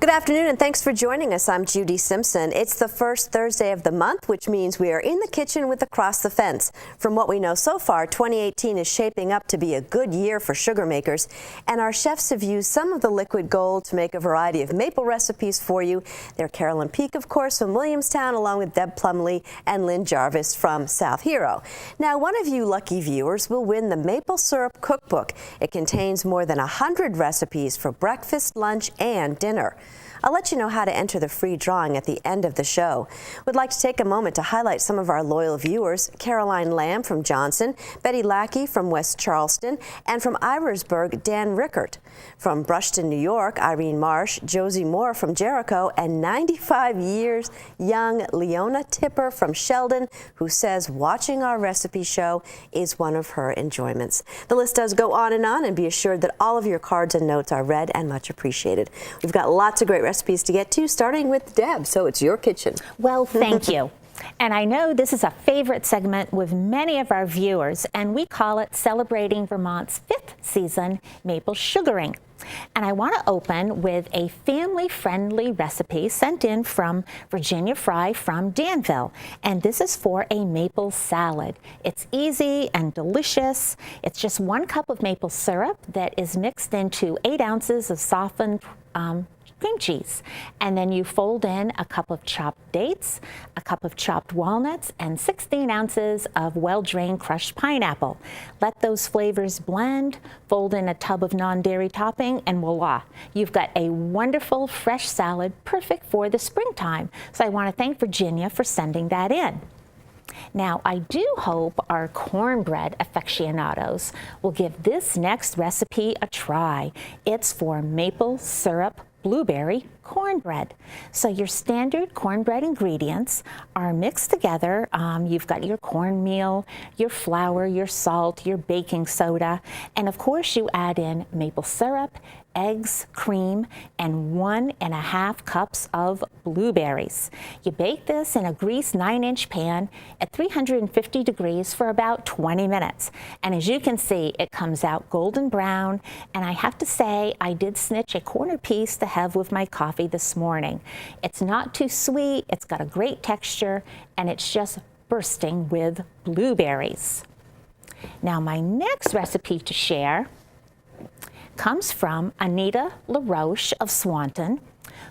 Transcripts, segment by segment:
Good afternoon and thanks for joining us. I'm Judy Simpson. It's the first Thursday of the month, which means we are in the kitchen with Across the Fence. From what we know so far, 2018 is shaping up to be a good year for sugar makers, and our chefs have used some of the liquid gold to make a variety of maple recipes for you. They're Carolyn Peak, of course, from Williamstown, along with Deb Plumley and Lynn Jarvis from South Hero. Now, one of you lucky viewers will win the Maple Syrup Cookbook. It contains more than 100 recipes for breakfast, lunch, and dinner. I'll let you know how to enter the free drawing at the end of the show. We'd like to take a moment to highlight some of our loyal viewers: Caroline Lamb from Johnson, Betty Lackey from West Charleston, and from Iversburg, Dan Rickert. From Brushton, New York, Irene Marsh, Josie Moore from Jericho, and 95 years young Leona Tipper from Sheldon, who says watching our recipe show is one of her enjoyments. The list does go on, and be assured that all of your cards and notes are read and much appreciated. We've got lots of great recipes to get to, starting with Deb, so it's your kitchen. Well, thank you. And I know this is a favorite segment with many of our viewers, and we call it Celebrating Vermont's 5th season, Maple Sugaring. And I want to open with a family-friendly recipe sent in from Virginia Fry from Danville. And this is for a maple salad. It's easy and delicious. It's just 1 cup of maple syrup that is mixed into 8 ounces of softened cream cheese, and then you fold in a cup of chopped dates, a cup of chopped walnuts, and 16 ounces of well-drained crushed pineapple. Let those flavors blend, fold in a tub of non-dairy topping, and voila, you've got a wonderful fresh salad perfect for the springtime. So I want to thank Virginia for sending that in. Now, I do hope our cornbread aficionados will give this next recipe a try. It's for maple syrup blueberry cornbread. So your standard cornbread ingredients are mixed together. You've got your cornmeal, your flour, your salt, your baking soda, and of course you add in maple syrup, eggs, cream, and 1.5 cups of blueberries. You bake this in a greased 9-inch pan at 350 degrees for about 20 minutes. And as you can see, it comes out golden brown. And I have to say, I did snitch a corner piece to have with my coffee this morning. It's not too sweet, it's got a great texture, and it's just bursting with blueberries. Now, my next recipe to share comes from Anita LaRoche of Swanton,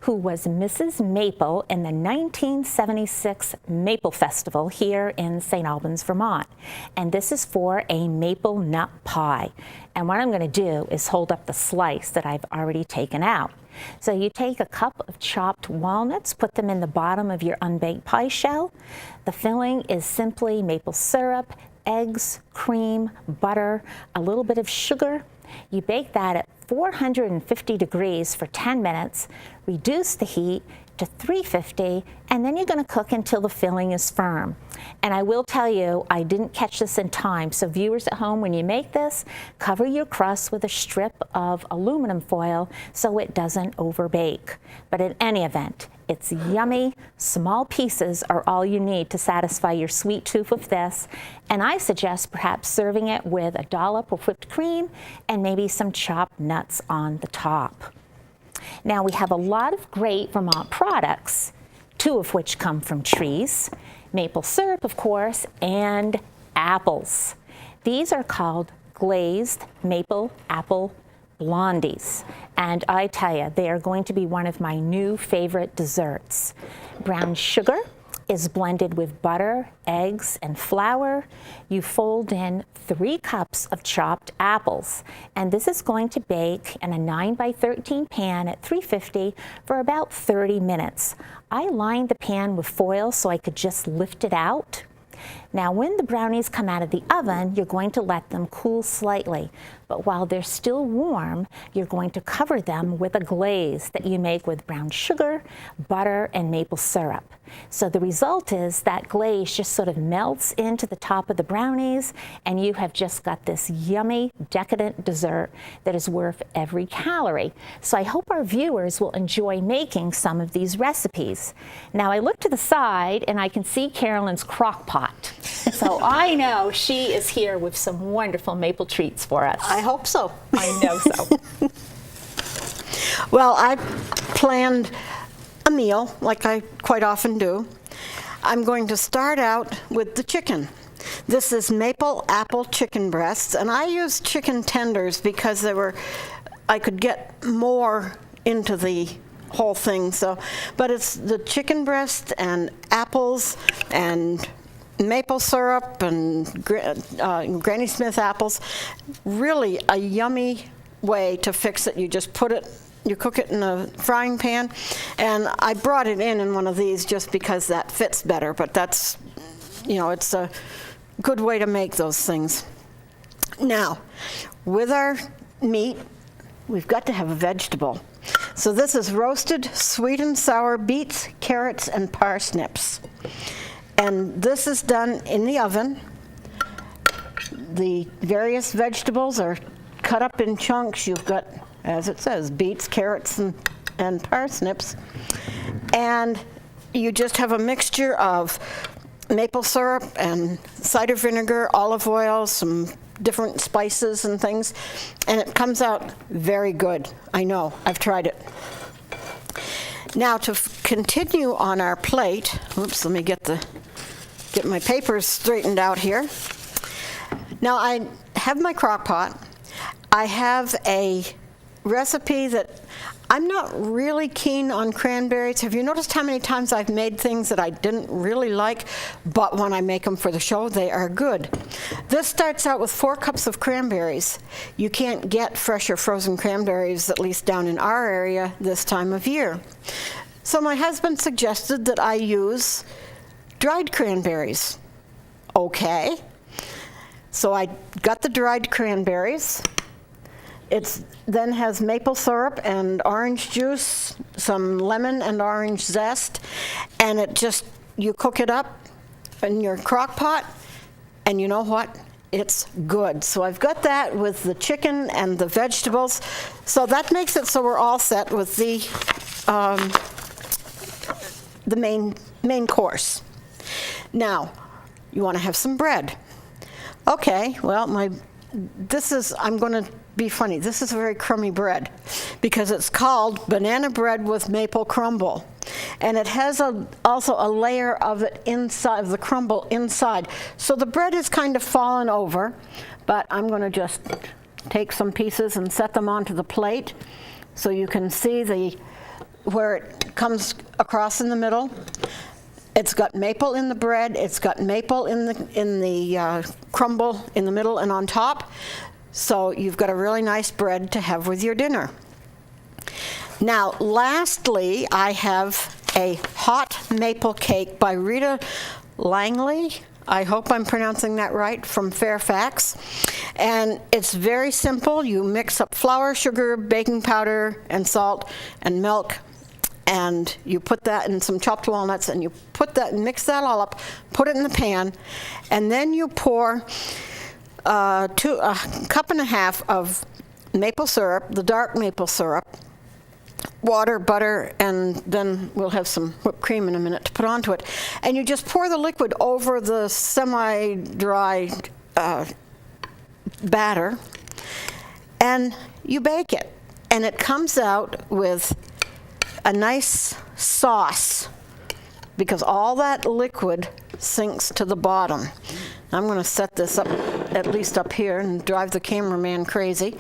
who was Mrs. Maple in the 1976 Maple Festival here in St. Albans, Vermont. And this is for a maple nut pie. And what I'm going to do is hold up the slice that I've already taken out. So you take a cup of chopped walnuts, put them in the bottom of your unbaked pie shell. The filling is simply maple syrup, eggs, cream, butter, a little bit of sugar. You bake that at 450 degrees for 10 minutes, reduce the heat to 350, and then you're going to cook until the filling is firm. And I will tell you, I didn't catch this in time, so viewers at home, when you make this, cover your crust with a strip of aluminum foil so it doesn't overbake. But in any event, it's yummy. Small pieces are all you need to satisfy your sweet tooth with this, and I suggest perhaps serving it with a dollop of whipped cream and maybe some chopped nuts on the top. Now, we have a lot of great Vermont products, 2 of which come from trees, maple syrup, of course, and apples. These are called glazed maple apple Blondies, and I tell you, they are going to be one of my new favorite desserts. Brown sugar is blended with butter, eggs, and flour. You fold in 3 cups of chopped apples, and this is going to bake in a 9x13 pan at 350 for about 30 minutes. I lined the pan with foil so I could just lift it out. Now, when the brownies come out of the oven, you're going to let them cool slightly. but while they're still warm, you're going to cover them with a glaze that you make with brown sugar, butter, and maple syrup. So the result is that glaze just sort of melts into the top of the brownies, and you have just got this yummy, decadent dessert that is worth every calorie. So I hope our viewers will enjoy making some of these recipes. Now I look to the side and I can see Carolyn's crock pot. So I know she is here with some wonderful maple treats for us. I hope so. I know so. Well, I planned a meal like I quite often do. I'm going to start out with the chicken. This is maple apple chicken breasts, and I used chicken tenders because I could get more into the whole thing. But it's the chicken breast and apples and maple syrup and Granny Smith apples. Really a yummy way to fix it. You just you cook it in a frying pan, and I brought it in one of these just because that fits better, but that's, it's a good way to make those things. Now, with our meat, we've got to have a vegetable. So this is roasted sweet and sour beets, carrots, and parsnips. And this is done in the oven. The various vegetables are cut up in chunks. You've got, as it says, beets, carrots, and parsnips. And you just have a mixture of maple syrup and cider vinegar, olive oil, some different spices and things. And it comes out very good. I know, I've tried it. Now to continue on our plate, oops, let me get my papers straightened out here. Now I have my crock pot. I have a recipe that I'm not really keen on cranberries. Have you noticed how many times I've made things that I didn't really like, but when I make them for the show, they are good? This starts out with 4 cups of cranberries. You can't get fresh or frozen cranberries, at least down in our area, this time of year. So my husband suggested that I use dried cranberries. Okay. So I got the dried cranberries. It then has maple syrup and orange juice, some lemon and orange zest, and you cook it up in your crock pot, and you know what? It's good. So I've got that with the chicken and the vegetables. So that makes it so we're all set with the main course. Now, you want to have some bread. Okay, well, I'm going to be funny. This is a very crummy bread because it's called banana bread with maple crumble. And it has also a layer of it inside, of the crumble inside. So the bread is kind of fallen over, but I'm going to just take some pieces and set them onto the plate so you can see where it comes across in the middle. It's got maple in the bread. It's got maple in the crumble in the middle and on top. So you've got a really nice bread to have with your dinner. Now, lastly, I have a hot maple cake by Rita Langley. I hope I'm pronouncing that right, from Fairfax. And it's very simple. You mix up flour, sugar, baking powder, and salt, and milk. And you put that in some chopped walnuts, and you mix that all up, put it in the pan, and then you pour a cup and a half of maple syrup, the dark maple syrup, water, butter, and then we'll have some whipped cream in a minute to put onto it. And you just pour the liquid over the semi-dry batter, and you bake it. And it comes out with a nice sauce because all that liquid sinks to the bottom. I'm going to set this up, at least up here, and drive the cameraman crazy.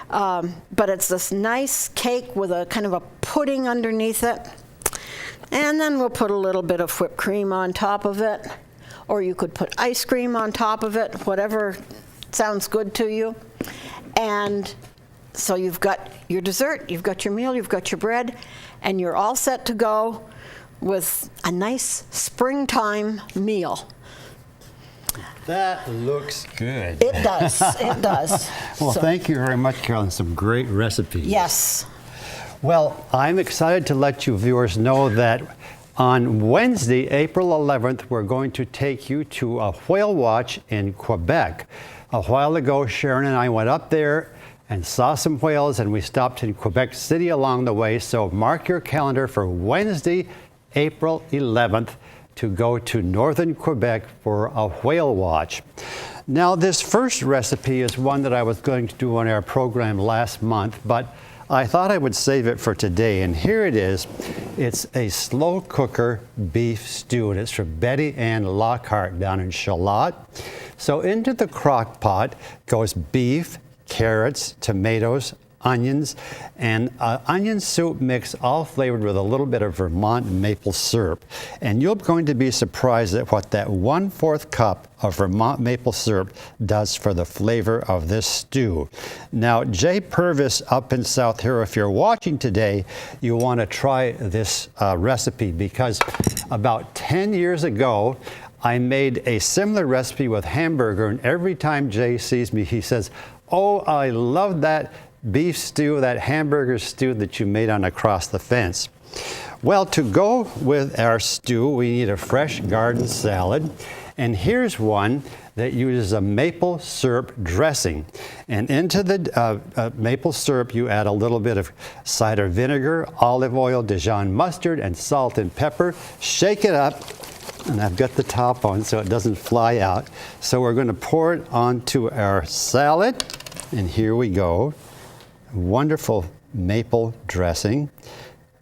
But it's this nice cake with a kind of a pudding underneath it. And then we'll put a little bit of whipped cream on top of it. Or you could put ice cream on top of it, whatever sounds good to you. And so you've got your dessert, you've got your meal, you've got your bread, and you're all set to go with a nice springtime meal. That looks good. It does. It does. Well, So- thank you very much, Carolyn. Some great recipes. Yes. Well, I'm excited to let you viewers know that on Wednesday, April 11th, we're going to take you to a whale watch in Quebec. A while ago, Sharon and I went up there and saw some whales, and we stopped in Quebec City along the way. So mark your calendar for Wednesday, April 11th, to go to northern Quebec for a whale watch. Now, this first recipe is one that I was going to do on our program last month, but I thought I would save it for today, and here it is. It's a slow cooker beef stew, and it's from Betty Ann Lockhart down in Charlotte. So into the crock pot goes beef, carrots, tomatoes, onions, and onion soup mix, all flavored with a little bit of Vermont maple syrup. And you're going to be surprised at what that 1/4 cup of Vermont maple syrup does for the flavor of this stew. Now, Jay Purvis up in South Hero, if you're watching today, you want to try this recipe, because about 10 years ago, I made a similar recipe with hamburger, and every time Jay sees me, he says, "Oh, I love that beef stew, that hamburger stew that you made on Across the Fence." Well, to go with our stew, we need a fresh garden salad. And here's one that uses a maple syrup dressing. And into the maple syrup, you add a little bit of cider vinegar, olive oil, Dijon mustard, and salt and pepper. Shake it up. And I've got the top on so it doesn't fly out. So we're going to pour it onto our salad. And here we go. Wonderful maple dressing,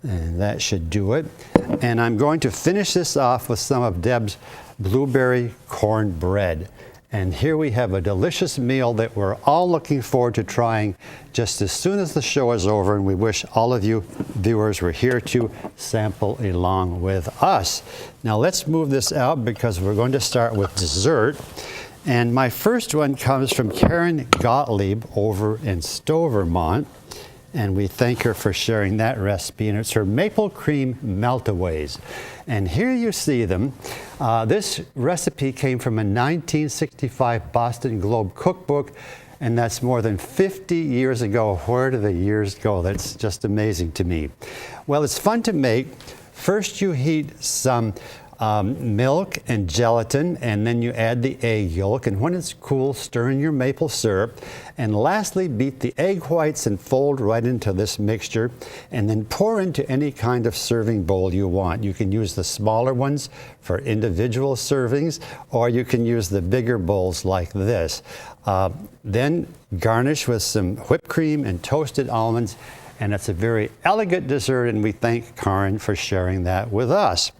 and that should do it. And I'm going to finish this off with some of Deb's blueberry cornbread. And here we have a delicious meal that we're all looking forward to trying just as soon as the show is over, and we wish all of you viewers were here to sample along with us. Now let's move this out, because we're going to start with dessert. And my first one comes from Karen Gottlieb over in Stowe, Vermont. And we thank her for sharing that recipe. And it's her maple cream Meltaways. And here you see them. This recipe came from a 1965 Boston Globe cookbook. And that's more than 50 years ago. Where do the years go? That's just amazing to me. Well, it's fun to make. First, you heat some milk and gelatin, and then you add the egg yolk, and when it's cool, stir in your maple syrup, and lastly beat the egg whites and fold right into this mixture, and then pour into any kind of serving bowl you want. You can use the smaller ones for individual servings, or you can use the bigger bowls like this. Then garnish with some whipped cream and toasted almonds, and it's a very elegant dessert, and we thank Karen for sharing that with us.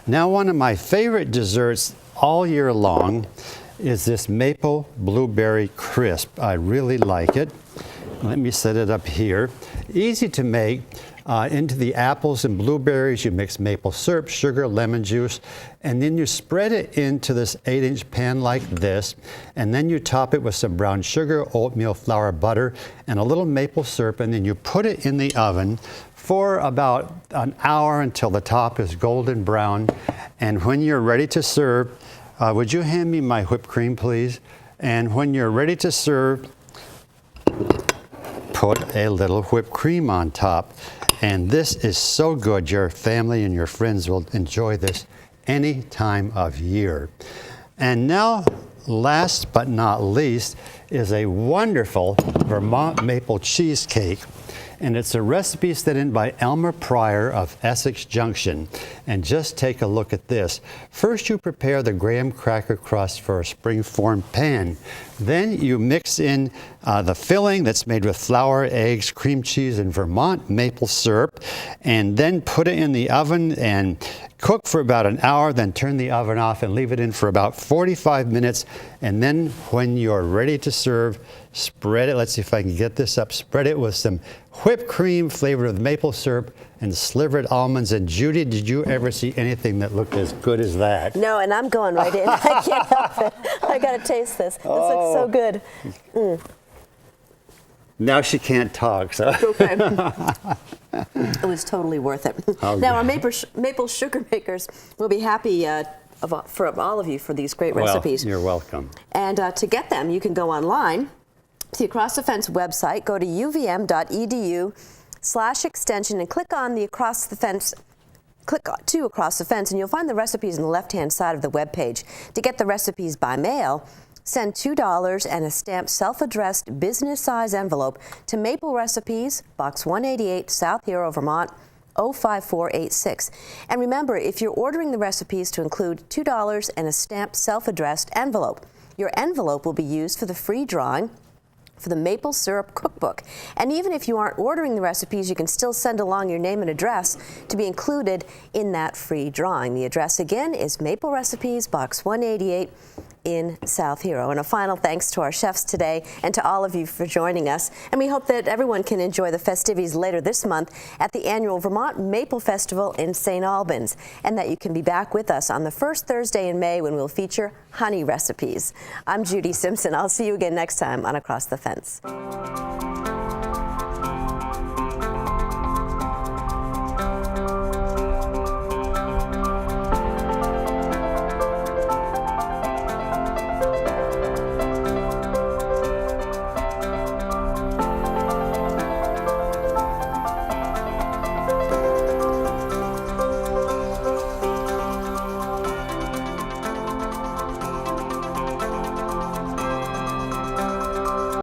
Now, one of my favorite desserts all year long is this maple blueberry crisp. I really like it. Let me set it up here. Easy to make. Into the apples and blueberries, you mix maple syrup, sugar, lemon juice, and then you spread it into this 8-inch pan like this, and then you top it with some brown sugar, oatmeal flour, butter, and a little maple syrup, and then you put it in the oven for about an hour until the top is golden brown. And when you're ready to serve, would you hand me my whipped cream, please? And when you're ready to serve, put a little whipped cream on top. And this is so good. Your family and your friends will enjoy this any time of year. And now, last but not least, is a wonderful Vermont maple cheesecake. And it's a recipe sent in by Elmer Pryor of Essex Junction. And just take a look at this. First, you prepare the graham cracker crust for a spring-form pan. Then you mix in the filling that's made with flour, eggs, cream cheese, and Vermont maple syrup. And then put it in the oven and cook for about an hour, then turn the oven off and leave it in for about 45 minutes. And then when you're ready to serve, spread it, let's see if I can get this up, spread it with some whipped cream flavored with maple syrup and slivered almonds. And Judy, did you ever see anything that looked as good as that? No, and I'm going right in. I can't help it. I got to taste this. This looks so good. Now she can't talk, so. Okay. It was totally worth it. Oh, now, our maple sugar makers will be happy for all of you for these great recipes. You're welcome. And to get them, you can go online to the Across the Fence website. Go to uvm.edu/extension and click on the Across the Fence. Click to Across the Fence, and you'll find the recipes on the left-hand side of the web page. To get the recipes by mail, send $2 and a stamped self-addressed business-size envelope to Maple Recipes, Box 188, South Hero, Vermont, 05486. And remember, if you're ordering the recipes to include $2 and a stamped self-addressed envelope, your envelope will be used for the free drawing for the maple syrup cookbook. And even if you aren't ordering the recipes, you can still send along your name and address to be included in that free drawing. The address again is Maple Recipes, Box 188 in South Hero. And a final thanks to our chefs today and to all of you for joining us. And we hope that everyone can enjoy the festivities later this month at the annual Vermont Maple Festival in St. Albans, and that you can be back with us on the first Thursday in May when we'll feature honey recipes. I'm Judy Simpson. I'll see you again next time on Across the Fence.